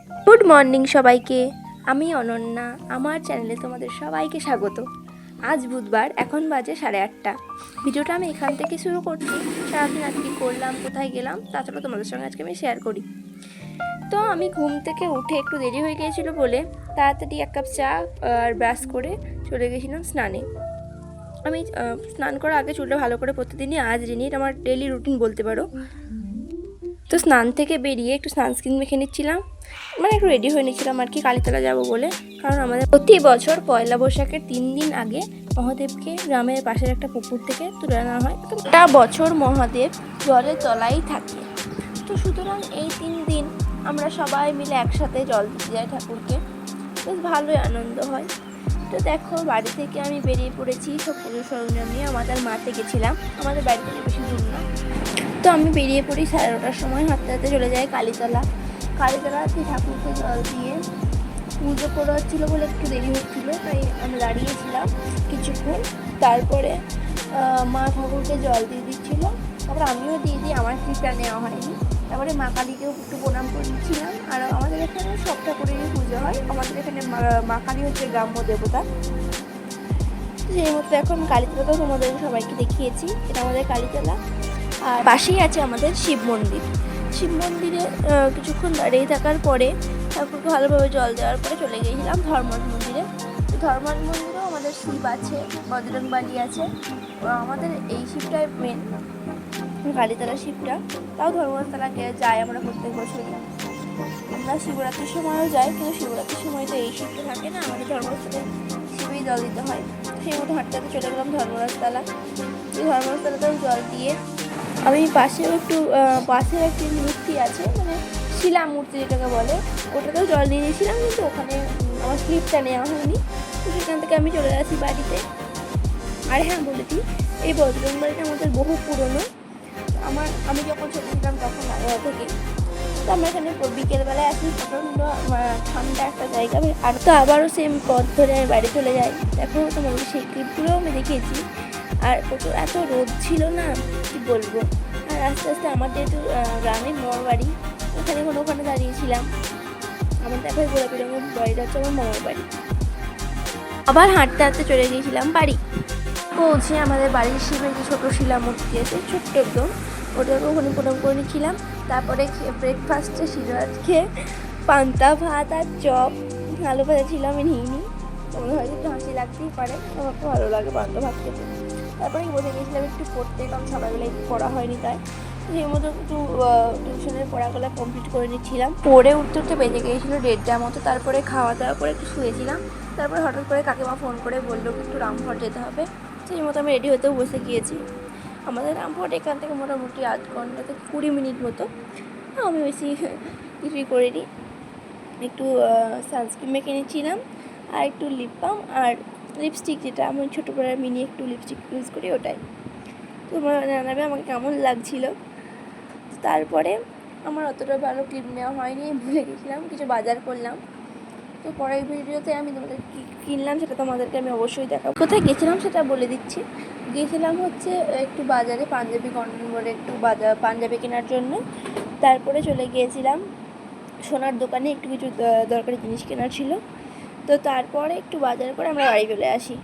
Good morning সবাইকে, আমি অনন্যা। আমার চ্যানেলে তোমাদের সবাইকে স্বাগত। আজ বুধবার, এখন বাজে 8:30। ভিডিওটা আমি এখান থেকে শুরু করছি। সারাদিন আজকে করলাম, কোথায় গেলাম, তাছাড়া তোমাদের সঙ্গে আজকে আমি শেয়ার করি। তো আমি ঘুম থেকে উঠে একটু দেরি হয়ে গিয়েছিলো বলে তাড়াতাড়ি 1 কাপ চা আর ব্রাশ করে চলে গেছিলাম স্নানে। আমি স্নান করার আগে চুলটা ভালো করে প্রতিদিনই আঁচড়ে নিই, এটা আমার ডেলি রুটিন বলতে পারো। তো স্নান থেকে বেরিয়ে একটু সানস্ক্রিন মেখে নিচ্ছিলাম, মানে একটু রেডি হয়ে নিচ্ছিলাম আর কি, কালীতলা যাবো বলে। কারণ আমাদের প্রতি বছর পয়লা বৈশাখের 3 দিন আগে মহাদেবকে গ্রামের পাশের একটা পুকুর থেকে তুলে আনা হয়। তো গোটা বছর মহাদেব জলের তলায় থাকে। তো সুতরাং এই 3 দিন আমরা সবাই মিলে একসাথে জল দিতে যাই ঠাকুরকে, বেশ ভালোই আনন্দ হয়। তো দেখো, বাড়ি থেকে আমি বেরিয়ে পড়েছি সব পুজোর সরঞ্জাম নিয়ে। আমাদের মাঠে গেছিলাম, আমাদের বাড়ি থেকে বেশি দূর না। তো আমি বেরিয়ে পড়ি 9:30টার সময়, হাঁটতে হাঁটতে চলে যাই কালীতলাতে ঠাকুরকে জল দিয়ে পুজো করা হচ্ছিলো বলে একটু দেরি হচ্ছিলো, তাই আমি দাঁড়িয়েছিলাম কিছুক্ষণ। তারপরে মা ঠাকুরকে জল দিয়ে দিচ্ছিলো, তারপরে আমিও দিয়ে দিই, আমার ক্লিপটা নেওয়া হয়নি। তারপরে মা কালীকেও একটু প্রণাম করে দিচ্ছিলাম। আর আমাদের এখানে সব ঠাকুরেরই পুজো হয়, আমাদের এখানে মা কালী হচ্ছে গ্রাম্য দেবতা। সেই মতো এখন কালীতলাতেও তোমাদের সবাইকে দেখিয়েছি, এটা আমাদের কালীতলা। আর পাশেই আছে আমাদের শিব মন্দির। শিব মন্দিরে কিছুক্ষণ দাঁড়িয়ে থাকার পরে ঠাকুরকে ভালোভাবে জল দেওয়ার পরে চলে গিয়েছিলাম ধর্মরাজ মন্দিরে। ধর্মরাজ মন্দিরেও আমাদের শিব আছে, বজরং বালি আছে। আমাদের এই শিবটাই মেন, কালীতলা শিবটা। তাও ধর্মরাজতলা যাই আমরা প্রত্যেক বছরই। আমরা শিবরাত্রির সময়ও যাই, কিন্তু শিবরাত্রির সময় তো এই শিবটা থাকে না, আমাদের ধর্মরাজতলায় শিবেই জল দিতে হয়। সেই মতো হাঁটতে হাঁটতে চলে গেলাম ধর্মরাজতলা। এই ধর্মরাজতলাতেও জল দিয়ে আমি পাশেও পাশের একটি মূর্তি আছে, মানে শিলা মূর্তি যেটাকে বলে, ওটাতেও জল দিয়ে দিয়েছিলাম, কিন্তু ওখানে আমার স্লিপটা নেওয়া হয়নি। তো সেখান থেকে আমি চলে আসি বাড়িতে। আর হ্যাঁ, বলেছি এই বজরং বাড়িটা আমাদের বহু পুরনো। আমি যখন ছোটো ছিলাম তখন থেকে, তো আমরা এখানে বিকেলবেলায় আসি, প্রচণ্ড ঠান্ডা একটা জায়গা। আর তো আবারও সেম পথ ধরে আমি বাড়ি চলে যাই। দেখো, তোমাদের সেই ক্লিপগুলোও আমি দেখিয়েছি। আর প্রচুর এত রোদ ছিল না, কি বলবো। আর আস্তে আস্তে আমার যেহেতু গ্রামের মামার বাড়ি, ওখানে দাঁড়িয়েছিলাম। আমার দেখায় গোলাপি রঙের বাড়িটা হচ্ছে আমার মামার বাড়ি। আবার হাঁটতে হাঁটতে চলে গিয়েছিলাম বাড়ি। পৌঁছে আমাদের বাড়ির শিবের যে ছোটো শিলা মূর্তি আছে, ছোট্ট একদম, ওটাকে ওখানে প্রণাম করে নিচ্ছিলাম। তারপরে ব্রেকফাস্টে সিরাজ খেয়ে পান্তা ভাত আর চপ আলু ভাজা ছিল, আমি নিইনি। তোমাদের হয়তো একটু হাসি লাগতেই পারে, আমার তো ভালো লাগে পান্তা ভাত খেতে। তারপরে বসে গেছিলাম একটু পড়তে, কারণ সকালবেলা একটু পড়া হয়নি, তাই সেই মতো একটু টিউশনের পড়াগুলো কমপ্লিট করে নিচ্ছিলাম। পড়ে উঠতে উঠতে বেজে গিয়েছিলো 1:30 মতো। তারপরে খাওয়া দাওয়া করে একটু শুয়েছিলাম। তারপরে হঠাৎ করে কাকিমা ফোন করে বললো একটু রামপুরহাট যেতে হবে। সেই মতো আমি রেডি হতেও বসে গিয়েছি। আমাদের রামপুরহাট এখান থেকে মোটামুটি 8 ঘন্টা থেকে 20 মিনিট মতো। আমি বেশি কিছুই করিনি, একটু সানস্ক্রিন মেখে নিচ্ছিলাম, আর একটু লিপ বাম আর লিপস্টিক, যেটা আমি ছোটোবেলার মিনি একটু লিপস্টিক ইউজ করি, ওটাই। তোমরা জানাবে আমাকে কেমন লাগছিল। তারপরে আমার অতটা ভালো ক্লিপ নেওয়া হয়নি, ভুলে গেছিলাম, কিছু বাজার করলাম। তো পরের ভিডিওতে আমি তোমাদের কী কিনলাম সেটা তোমাদেরকে আমি অবশ্যই দেখাবো। কোথায় গেছিলাম সেটা বলে দিচ্ছি। গিয়েছিলাম হচ্ছে একটু বাজারে, পাঞ্জাবি কটন বলে একটু পাঞ্জাবি কেনার জন্য। তারপরে চলে গিয়েছিলাম সোনার দোকানে, একটু কিছু দরকারি জিনিস কেনার ছিল। তো তারপরে একটু বাজার করে আমরা বাড়ি চলে আসি।